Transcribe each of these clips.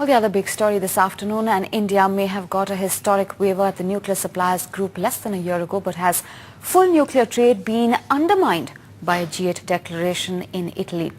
Well, the other big story this afternoon, and India may have got a historic waiver at the nuclear suppliers group less than a year ago, but has full nuclear trade been undermined by a G8 declaration in Italy?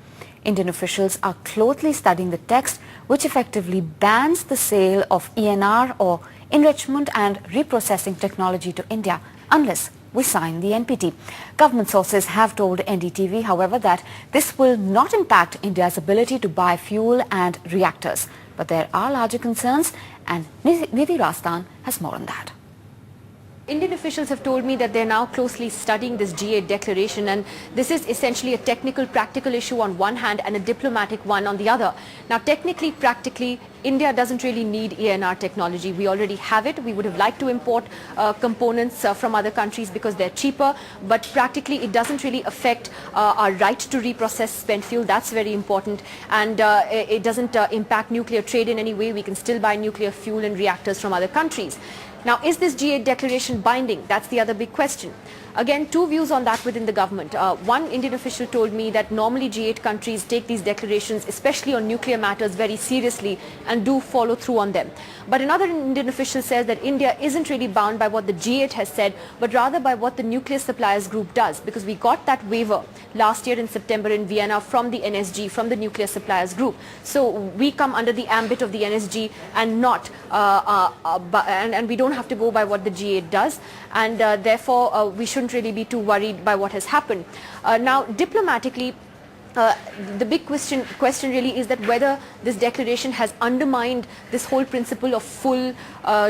Indian officials are closely studying the text, which effectively bans the sale of ENR or enrichment and reprocessing technology to India unless we sign the NPT. Government sources have told NDTV, however, that this will not impact India's ability to buy fuel and reactors. But there are larger concerns, and Nidhi Rastan has more on that. Indian officials have told me that they're now closely studying this G8 declaration, and this is essentially a technical, practical issue on one hand and a diplomatic one on the other. Now, technically, practically, India doesn't really need ENR technology. We already have it. We would have liked to import components from other countries because they're cheaper, but practically it doesn't really affect our right to reprocess spent fuel. That's very important, and it doesn't impact nuclear trade in any way. We can still buy nuclear fuel and reactors from other countries. Now, is this G8 declaration binding? That's the other big question. Again, two views on that within the government. One Indian official told me that normally G8 countries take these declarations, especially on nuclear matters, very seriously and do follow through on them. But another Indian official says that India isn't really bound by what the G8 has said, but rather by what the nuclear suppliers group does, because we got that waiver last year in September in Vienna from the NSG, from the nuclear suppliers group. So we come under the ambit of the NSG and not, and we don't have to go by what the G8 does, and therefore we shouldn't really be too worried by what has happened. Now, diplomatically, the big question really is that whether this declaration has undermined this whole principle of full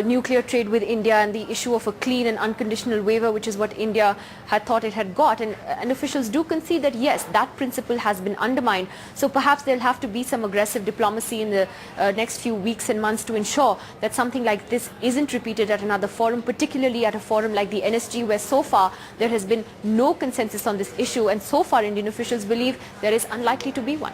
nuclear trade with India and the issue of a clean and unconditional waiver, which is what India had thought it had got. And officials do concede that yes, that principle has been undermined. So perhaps there'll have to be some aggressive diplomacy in the next few weeks and months to ensure that something like this isn't repeated at another forum, particularly at a forum like the NSG, where so far there has been no consensus on this issue, and so far Indian officials believe there is unlikely to be one.